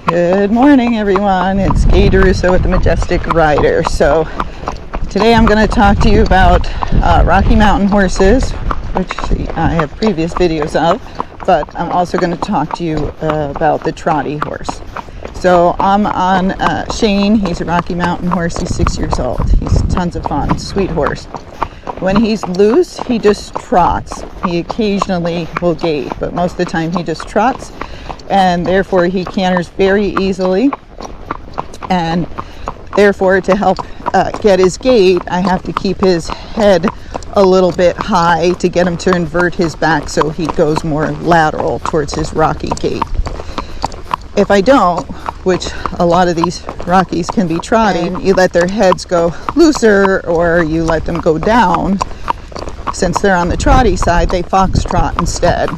Good morning, everyone. It's Gaye DeRusso with the Majestic Rider. So today I'm going to talk to you about Rocky Mountain horses, which I have previous videos of, but I'm also going to talk to you about the Trotty horse. So I'm on Shane. He's a Rocky Mountain horse. He's 6 years old. He's tons of fun, sweet horse. When he's loose, he just trots. He occasionally will gait, but most of the time he just trots, and therefore he canters very easily. And therefore, to help get his gait, I have to keep his head a little bit high to get him to invert his back so he goes more lateral towards his rocky gait. If I don't, which a lot of these Rockies can be trotting, you let their heads go looser or you let them go down. Since they're on the trotty side, they foxtrot instead.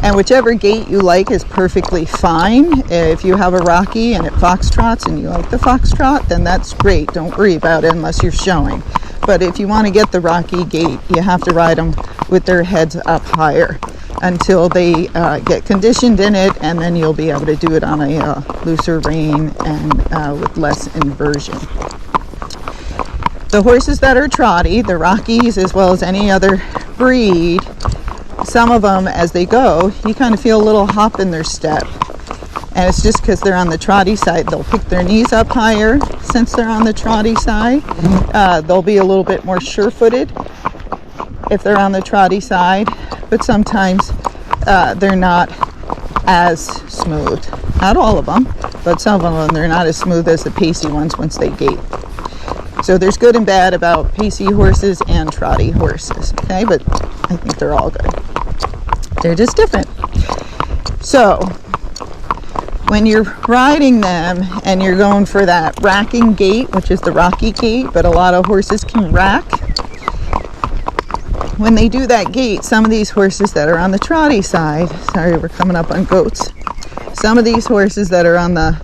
And whichever gait you like is perfectly fine. If you have a Rocky and it foxtrots and you like the foxtrot, then that's great. Don't worry about it unless you're showing. But if you want to get the Rocky gait, you have to ride them with their heads up higher until they get conditioned in it, and then you'll be able to do it on a looser rein and with less inversion. The horses that are trotty, the Rockies as well as any other breed, some of them as they go, you kind of feel a little hop in their step. And it's just because they're on the trotty side. They'll pick their knees up higher since they're on the trotty side. They'll be a little bit more sure-footed if they're on the trotty side, but sometimes they're not as smooth. Not all of them, but some of them, they're not as smooth as the pacey ones once they gait. So there's good and bad about pacey horses and trotty horses, okay? But I think they're all good. They're just different. So when you're riding them and you're going for that racking gait, which is the Rocky gait, but a lot of horses can rack. When they do that gait, some of these horses that are on the trotty side, sorry, we're coming up on goats. Some of these horses that are on the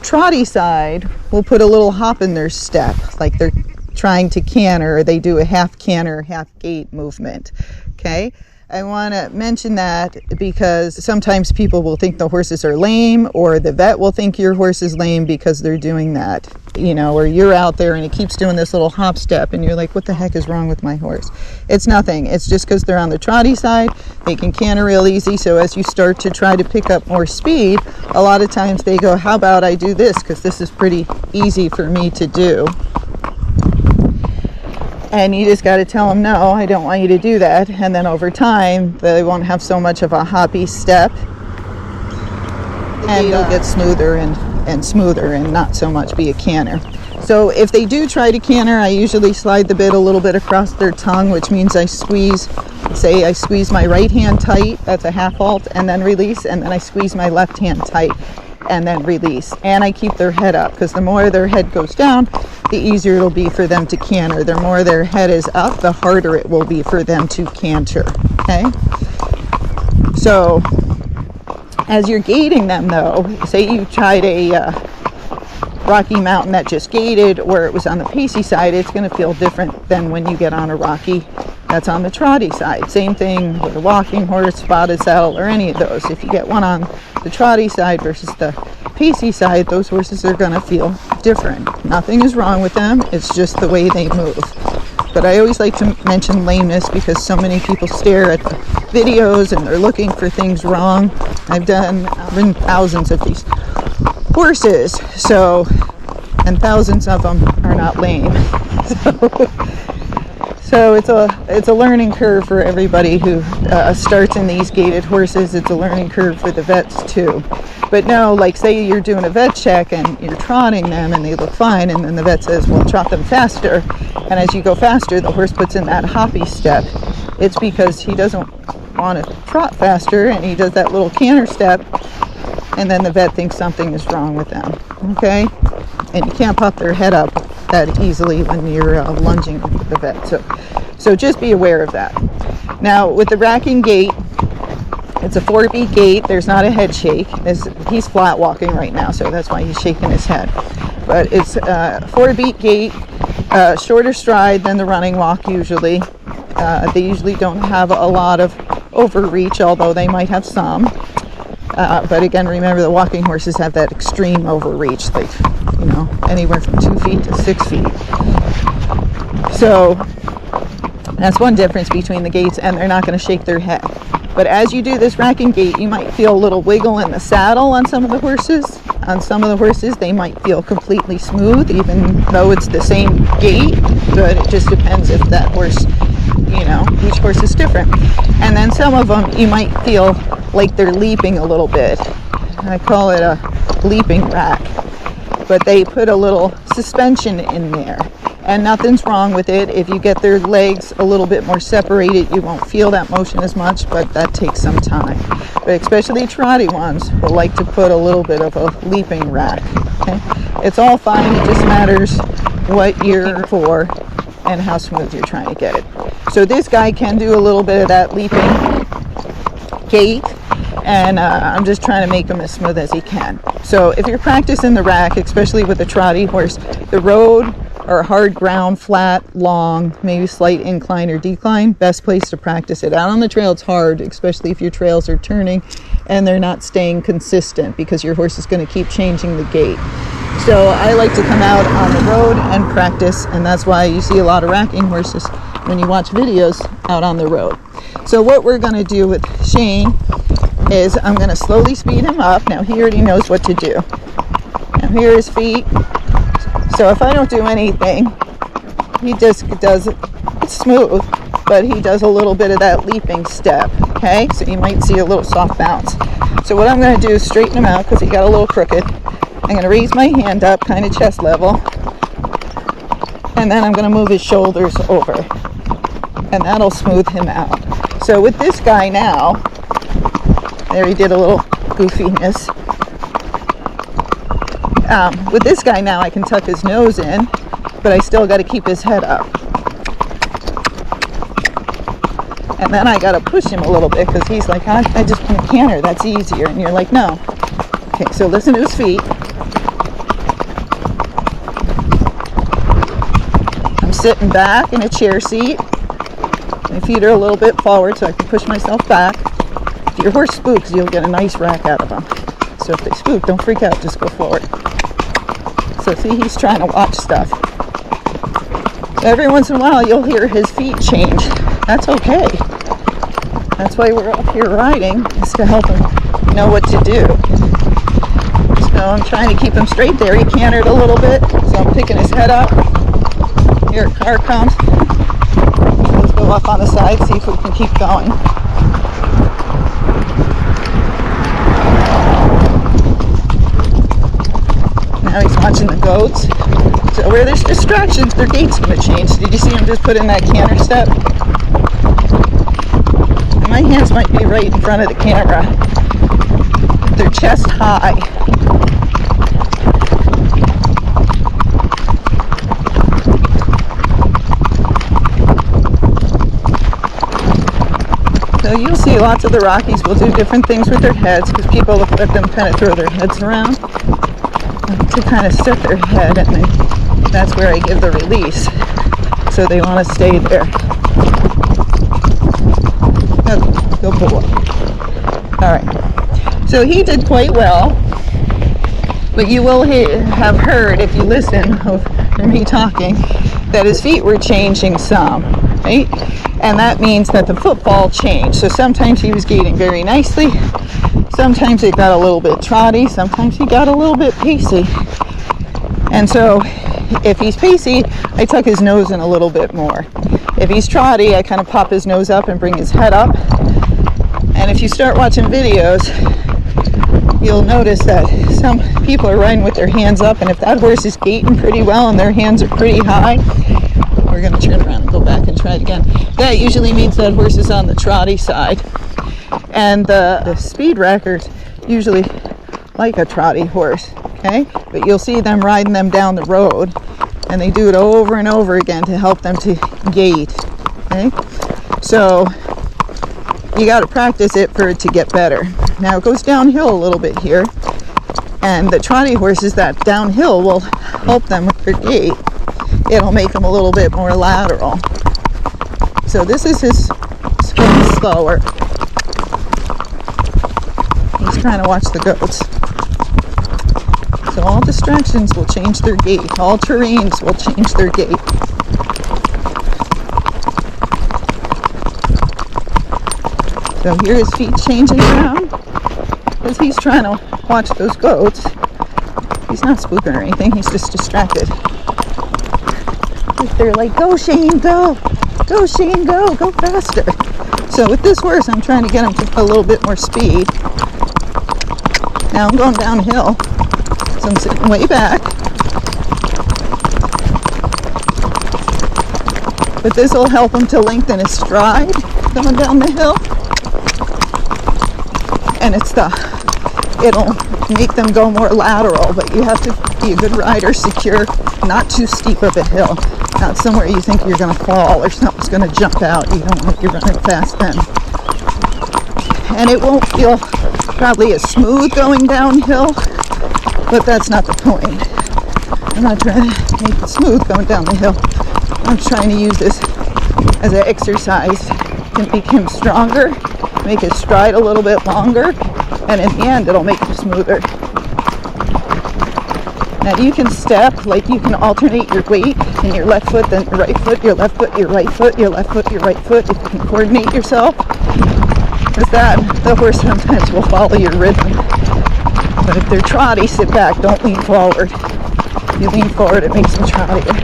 trotty side will put a little hop in their step, like they're trying to canter, or they do a half canter, half gait movement. Okay, I want to mention that because sometimes people will think the horses are lame, or the vet will think your horse is lame because they're doing that, or you're out there and it keeps doing this little hop step and you're like, what the heck is wrong with my horse? It's nothing. It's just because they're on the trotty side. They can canter real easy. So as you start to try to pick up more speed, a lot of times they go, how about I do this, because this is pretty easy for me to do. And you just got to tell them, no, I don't want you to do that. And then over time, they won't have so much of a hoppy step. And it'll get smoother and smoother and not so much be a canter. So if they do try to canter, I usually slide the bit a little bit across their tongue, which means I squeeze my right hand tight, that's a half halt, and then release. And then I squeeze my left hand tight and then release. And I keep their head up, because the more their head goes down, the easier it'll be for them to canter. The more their head is up, the harder it will be for them to canter. Okay? So as you're gaiting them, though, say you tried a Rocky Mountain that just gaited, or it was on the pacey side, it's going to feel different than when you get on a Rocky that's on the trotty side. Same thing with a walking horse, spotted saddle, or any of those. If you get one on the trotty side versus the pacey side, those horses are going to feel different. Nothing is wrong with them. It's just the way they move. But I always like to mention lameness because so many people stare at the videos and they're looking for things wrong. I've ridden thousands of these horses, and thousands of them are not lame. So it's a learning curve for everybody who starts in these gaited horses. It's a learning curve for the vets too. But no, like say you're doing a vet check and you're trotting them and they look fine, and then the vet says, well, trot them faster. And as you go faster, the horse puts in that hoppy step. It's because he doesn't want to trot faster, and he does that little canter step, and then the vet thinks something is wrong with them. Okay? And you can't pop their head up that easily when you're lunging with the vet. So just be aware of that. Now, with the racking gait, it's a 4-beat gait. There's not a head shake. He's flat walking right now, so that's why he's shaking his head. But it's a 4-beat gait, shorter stride than the running walk usually. They usually don't have a lot of overreach, although they might have some. But again, remember the walking horses have that extreme overreach, like, you know, anywhere from 2 feet to 6 feet. So that's one difference between the gaits, and they're not going to shake their head. But as you do this racking gait, you might feel a little wiggle in the saddle on some of the horses. On some of the horses, they might feel completely smooth, even though it's the same gait, but it just depends if that horse, you know, each horse is different. And then some of them, you might feel like they're leaping a little bit. I call it a leaping rack. But they put a little suspension in there. And nothing's wrong with it. If you get their legs a little bit more separated, you won't feel that motion as much, but that takes some time. But especially trotty ones will like to put a little bit of a leaping rack. Okay? It's all fine. It just matters what you're for and how smooth you're trying to get it. So this guy can do a little bit of that leaping gait, and I'm just trying to make him as smooth as he can. So if you're practicing the rack, especially with a trotty horse, the road or hard ground, flat, long, maybe slight incline or decline, best place to practice it. Out on the trail, it's hard, especially if your trails are turning and they're not staying consistent, because your horse is going to keep changing the gait. So I like to come out on the road and practice, and that's why you see a lot of racking horses when you watch videos out on the road. So what we're going to do with Shane is I'm going to slowly speed him up. Now he already knows what to do. Now here are his feet. So if I don't do anything, he just does it. It's smooth, but he does a little bit of that leaping step. Okay, so you might see a little soft bounce. So what I'm going to do is straighten him out because he got a little crooked. I'm going to raise my hand up, kind of chest level, and then I'm going to move his shoulders over, and that'll smooth him out. So with this guy now, there he did a little goofiness. With this guy now, I can tuck his nose in, but I still got to keep his head up. And then I got to push him a little bit because he's like, I just want to canter, that's easier. And you're like, no. Okay, so listen to his feet. I'm sitting back in a chair seat. My feet are a little bit forward so I can push myself back. If your horse spooks, you'll get a nice rack out of them. So if they spook, don't freak out, just go forward. So see, he's trying to watch stuff. So every once in a while, you'll hear his feet change. That's okay. That's why we're up here riding, is to help him know what to do. So I'm trying to keep him straight there. He cantered a little bit, so I'm picking his head up. Here, a car comes. So let's go up on the side, see if we can keep going. Now he's watching the goats. So where there's distractions, their gait's going to change. Did you see him just put in that canter step? And my hands might be right in front of the camera. They're chest high. So you'll see lots of the Rockies will do different things with their heads, because people let them kind of throw their heads around to kind of set their head, and then that's where I give the release. So they want to stay there. Okay, go boy. Alright. So he did quite well, but you will have heard, if you listen to me talking, that his feet were changing some, right? And that means that the footfall changed. So sometimes he was gaiting very nicely, sometimes it got a little bit trotty, sometimes he got a little bit pacey. And so if he's pacey, I tuck his nose in a little bit more. If he's trotty, I kind of pop his nose up and bring his head up. And if you start watching videos, you'll notice that some people are riding with their hands up, and if that horse is gaiting pretty well and their hands are pretty high, we're going to turn around and go back and try it again. That usually means that horse is on the trotty side. And the speed rackers usually like a trotty horse, okay? But you'll see them riding them down the road, and they do it over and over again to help them to gait, okay? So you got to practice it for it to get better. Now it goes downhill a little bit here, and the trotty horses, that downhill will help them with their gait. It'll make them a little bit more lateral. So this is his swing slower. He's trying to watch the goats. So all distractions will change their gait. All terrains will change their gait. So here his feet changing around as he's trying to watch those goats. He's not spooking or anything, he's just distracted. They're like, go Shane, go! Go Shane, go! Go faster! So with this horse, I'm trying to get him to a little bit more speed. Now I'm going downhill, so I'm sitting way back. But this will help him to lengthen his stride going down the hill. And it'll make them go more lateral, but you have to be a good rider, secure, not too steep of a hill, not somewhere you think you're going to fall or something's going to jump out. You don't want to be running fast then. And it won't feel probably as smooth going downhill, but that's not the point. I'm not trying to make it smooth going down the hill. I'm trying to use this as an exercise to make him stronger, make his stride a little bit longer, and in the end it'll make him smoother. Now you can step, like you can alternate your weight in your left foot, then your right foot, your left foot, your right foot, your left foot, your right foot, if you can coordinate yourself. With that, the horse sometimes will follow your rhythm. But if they're trotty, sit back, don't lean forward. If you lean forward, it makes them trottier.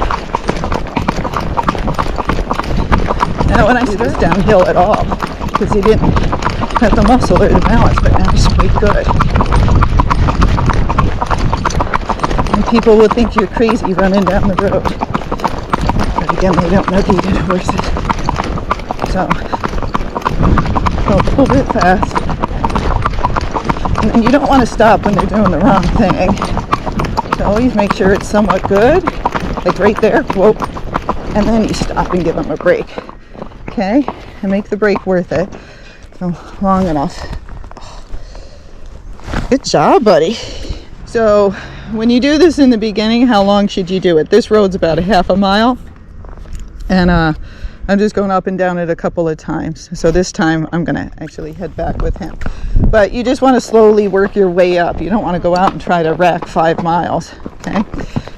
Now when I do this downhill at all, because he didn't have the muscle or the balance, but now he's quite good. And people will think you're crazy running down the road. But again, they don't know gaited horses. So, go a little bit fast. And then you don't want to stop when they're doing the wrong thing. So always make sure it's somewhat good, like right there, whoa, and then you stop and give them a break. Okay, and make the break worth it. So long enough. Good job, buddy. So when you do this in the beginning, how long should you do it? This road's about a half a mile, and I'm just going up and down it a couple of times. So this time I'm gonna actually head back with him. But you just want to slowly work your way up. You don't want to go out and try to rack 5 miles. Okay,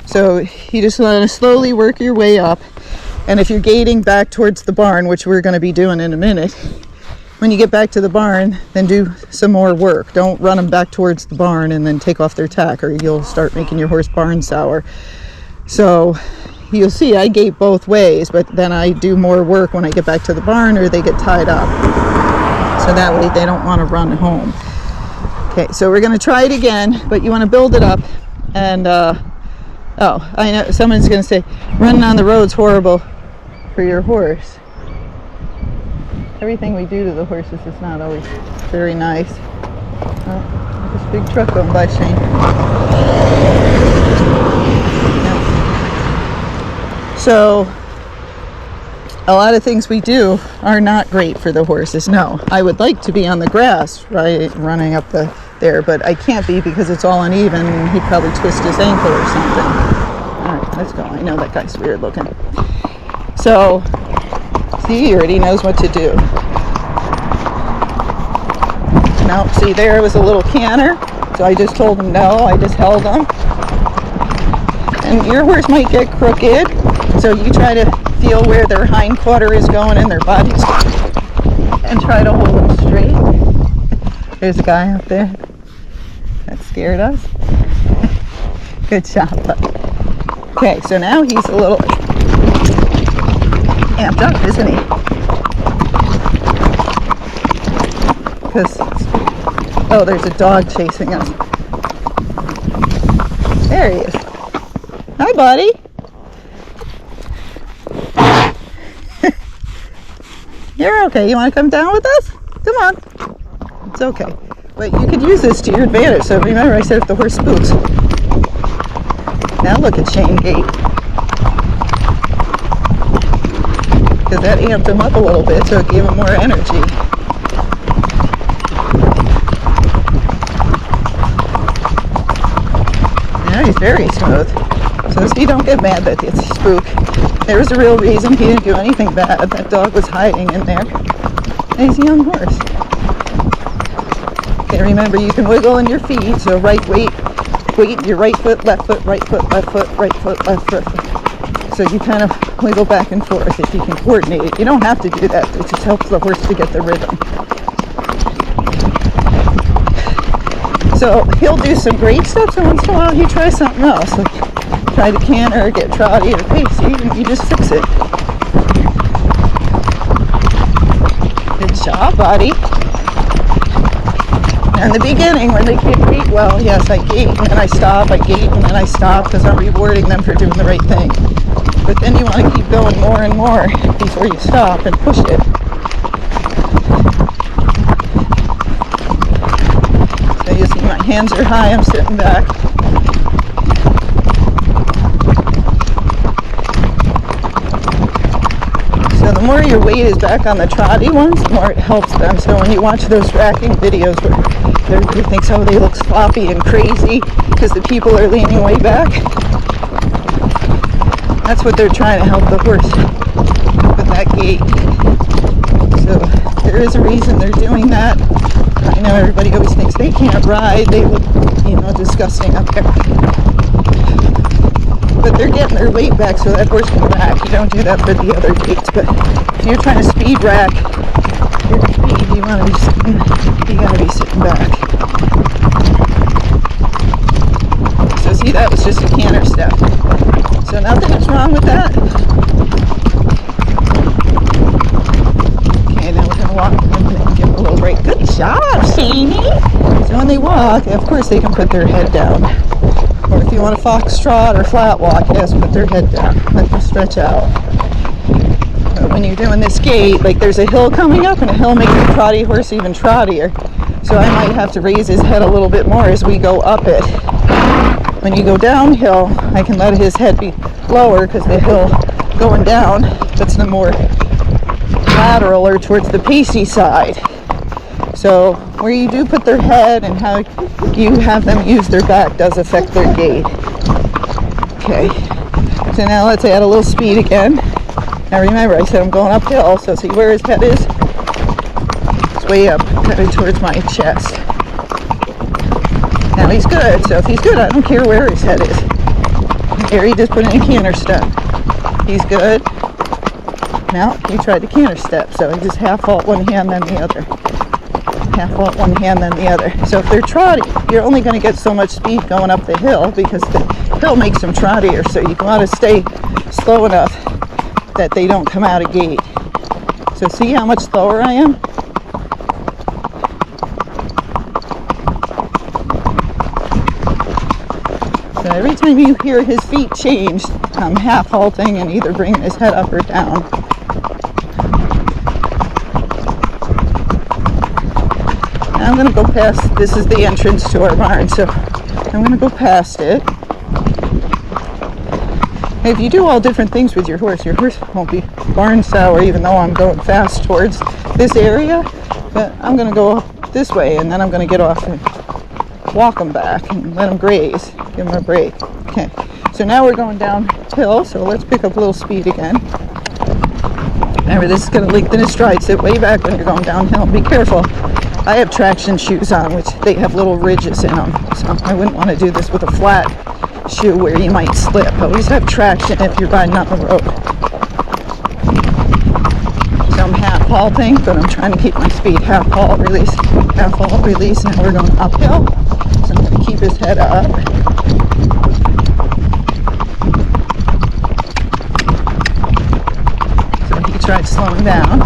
so you just want to slowly work your way up. And if you're gaiting back towards the barn, which we're going to be doing in a minute, when you get back to the barn, then do some more work. Don't run them back towards the barn and then take off their tack, or you'll start making your horse barn sour. So you'll see I gate both ways, but then I do more work when I get back to the barn, or they get tied up. So that way they don't want to run home. Okay, so we're going to try it again, but you want to build it up. And oh, I know someone's going to say running on the road's horrible for your horse. Everything we do to the horses is not always very nice. Oh, this big truck going by, Shane. Yeah. So a lot of things we do are not great for the horses. No, I would like to be on the grass, right, running up there, but I can't be because it's all uneven. He'd probably twist his ankle or something. All right, let's go. I know that guy's weird looking. So, see, he already knows what to do. Now, see, there was a little canter, so I just told him no. I just held him. And your horse might get crooked, so you try to feel where their hind quarter is going and their body's going, and try to hold them straight. There's a guy up there that scared us. Good job, buddy. Okay, so now he's a little amped up, isn't he? Because, oh, there's a dog chasing us. There he is. Hi, buddy. You're okay. You want to come down with us? Come on. It's okay. But you could use this to your advantage. So remember I said if the horse spooks. Now look at Shane Gate. Because that amped him up a little bit, so it gave him more energy. Now he's very smooth. So you don't get mad that it's a spook. There was a real reason. He didn't do anything bad. That dog was hiding in there. And he's a young horse. Okay, remember, you can wiggle in your feet, so right weight, your right foot, left foot, right foot, left foot, right foot, left foot. So you kind of wiggle back and forth if you can coordinate it. You don't have to do that, it just helps the horse to get the rhythm. So he'll do some great steps, and once in a while he tries something else, like try to canter, get trotty or pacey, and you just fix it. Good job, buddy. In the beginning, when they can't gait well, yes, I gait and then I stop, I gait and then I stop, because I'm rewarding them for doing the right thing. But then you want to keep going more and more before you stop and push it. So you see my hands are high, I'm sitting back. So the more your weight is back on the trotty ones, the more it helps them. So when you watch those racking videos where everybody thinks, oh, they look sloppy and crazy because the people are leaning way back, that's what they're trying to help the horse with that gait. So there is a reason they're doing that. I know everybody always thinks they can't ride, they look, disgusting up there. But they're getting their weight back so that horse can rack. You don't do that for the other gaits, but if you're trying to speed rack your speed, you gotta be sitting back. So see, that was just a canter step. So nothing is wrong with that. Okay, now we're gonna walk and give them a little break. Good job, Shani. So when they walk, of course they can put their head down. Or if you want a foxtrot or flat walk, yes, put their head down. Let them stretch out. But when you're doing this gait, like there's a hill coming up, and a hill makes the trotty horse even trottier. So I might have to raise his head a little bit more as we go up it. When you go downhill, I can let his head be lower because the hill going down, that's the more lateral or towards the pacey side. So where you do put their head and how you have them use their back does affect their gait. Okay, so now let's add a little speed again. Now remember, I said I'm going uphill, so see where his head is? It's way up, kind of towards my chest. Now he's good, so if he's good, I don't care where his head is. Here he just put in a canter step. He's good. Now he tried to canter step, so he just half vault one hand, then the other. Half vault one hand, then the other. So if they're trotty, you're only going to get so much speed going up the hill because the hill makes them trottier. So you want to stay slow enough that they don't come out of gait. So see how much slower I am? So every time you hear his feet change, I'm half halting and either bringing his head up or down. I'm going to go past, this is the entrance to our barn, so I'm going to go past it. If you do all different things with your horse won't be barn sour, even though I'm going fast towards this area. But I'm going to go this way, and then I'm going to get off and walk them back and let them graze, give them a break. Okay, so now we're going downhill, so let's pick up a little speed again. Remember, this is going to lengthen his stride. Sit way back when you're going downhill. Be careful. I have traction shoes on, which they have little ridges in them, so I wouldn't want to do this with a flat shoe where you might slip. Always have traction if you're riding on the road. So I'm half halting, but I'm trying to keep my speed. Half halt, release, half halt, release, and we're going uphill. So I'm going to keep his head up. So he tried slowing down.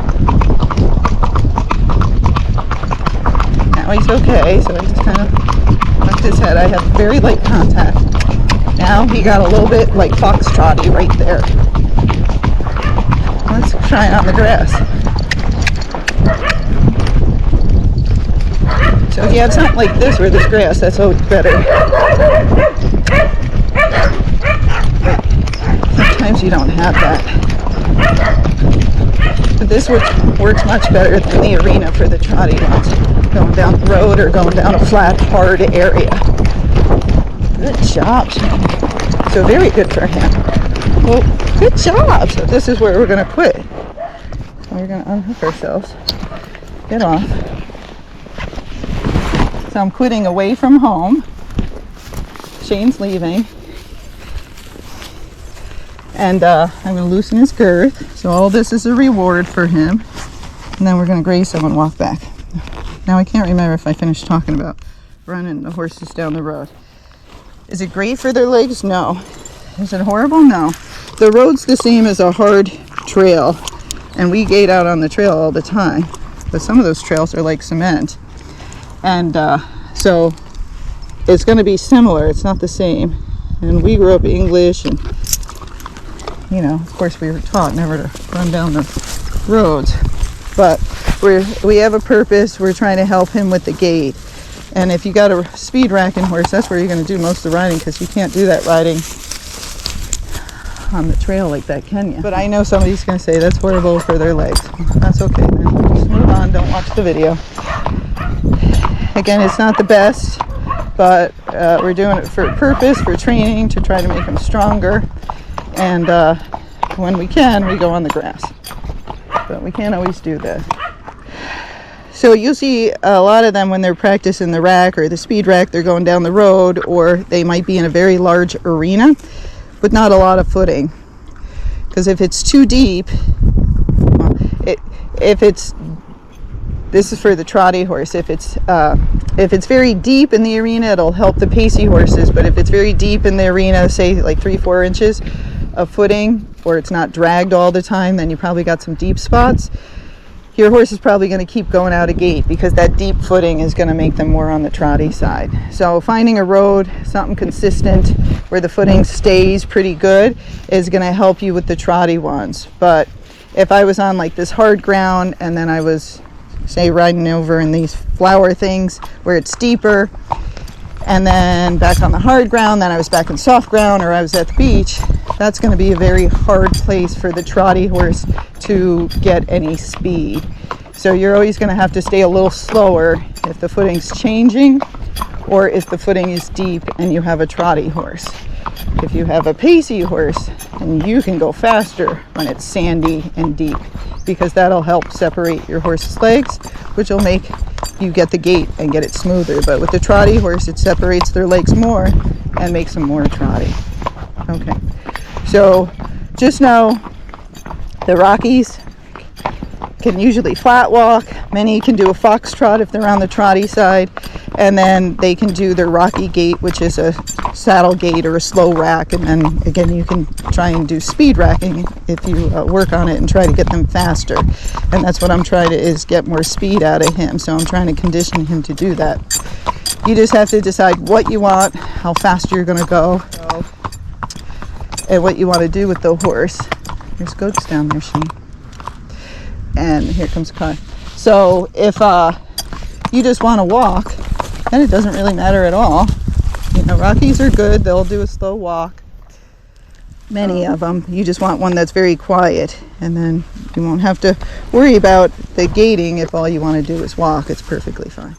Now he's okay, so I just kind of left his head. I have very light contact. Now he got a little bit like foxtrotty right there. Let's try it on the grass. So if you have something like this where there's grass, that's always better. But sometimes you don't have that. But this works much better than the arena for the trotty ones. Going down the road or going down a flat, hard area. Good job, Shane. So very good for him. Well, good job. So this is where we're going to quit. So we're going to unhook ourselves. Get off. So I'm quitting away from home. Shane's leaving. And I'm going to loosen his girth. So all this is a reward for him. And then we're going to graze him and walk back. Now I can't remember if I finished talking about running the horses down the road. Is it great for their legs? No. Is it horrible? No. The road's the same as a hard trail. And we gate out on the trail all the time. But some of those trails are like cement. And so it's going to be similar. It's not the same. And we grew up English and you know, of course we were taught never to run down the roads, but we have a purpose. We're trying to help him with the gait. And if you got a speed racking horse, that's where you're going to do most of the riding, because you can't do that riding on the trail like that, can you? But I know somebody's going to say that's horrible for their legs. That's okay then. Just move on. Don't watch the video. Again, it's not the best, but we're doing it for a purpose, for training, to try to make him stronger. And when we can, we go on the grass. But we can't always do that. So you'll see a lot of them when they're practicing the rack or the speed rack, they're going down the road, or they might be in a very large arena, but not a lot of footing. Because if it's too deep, well, this is for the trotty horse. If it's very deep in the arena, it'll help the pacey horses. But if it's very deep in the arena, say like 3-4 inches of footing, or it's not dragged all the time, then you probably got some deep spots. Your horse is probably going to keep going out of gait, because that deep footing is going to make them more on the trotty side. So finding a road, something consistent where the footing stays pretty good, is going to help you with the trotty ones. But if I was on like this hard ground and then I was, say, riding over in these flower things where it's steeper, and then back on the hard ground, then I was back in soft ground, or I was at the beach, that's going to be a very hard place for the trotty horse to get any speed. So you're always going to have to stay a little slower if the footing's changing, or if the footing is deep and you have a trotty horse. If you have a pacey horse, and you can go faster when it's sandy and deep, because that'll help separate your horse's legs, which will make you get the gait and get it smoother. But with the trotty horse, it separates their legs more and makes them more trotty. Okay, so just know the Rockies can usually flat walk. Many can do a foxtrot if they're on the trotty side, and then they can do their Rocky gait, which is a saddle gait or a slow rack. And then again, you can try and do speed racking if you work on it and try to get them faster. And that's what I'm trying to, is get more speed out of him. So I'm trying to condition him to do that. You just have to decide what you want, how fast you're going to go, and what you want to do with the horse. There's goats down there, Shane. And here comes Kai. So if you just want to walk, then it doesn't really matter at all. You know, Rockies are good. They'll do a slow walk. Many of them. You just want one that's very quiet, and then you won't have to worry about the gaiting if all you want to do is walk. It's perfectly fine.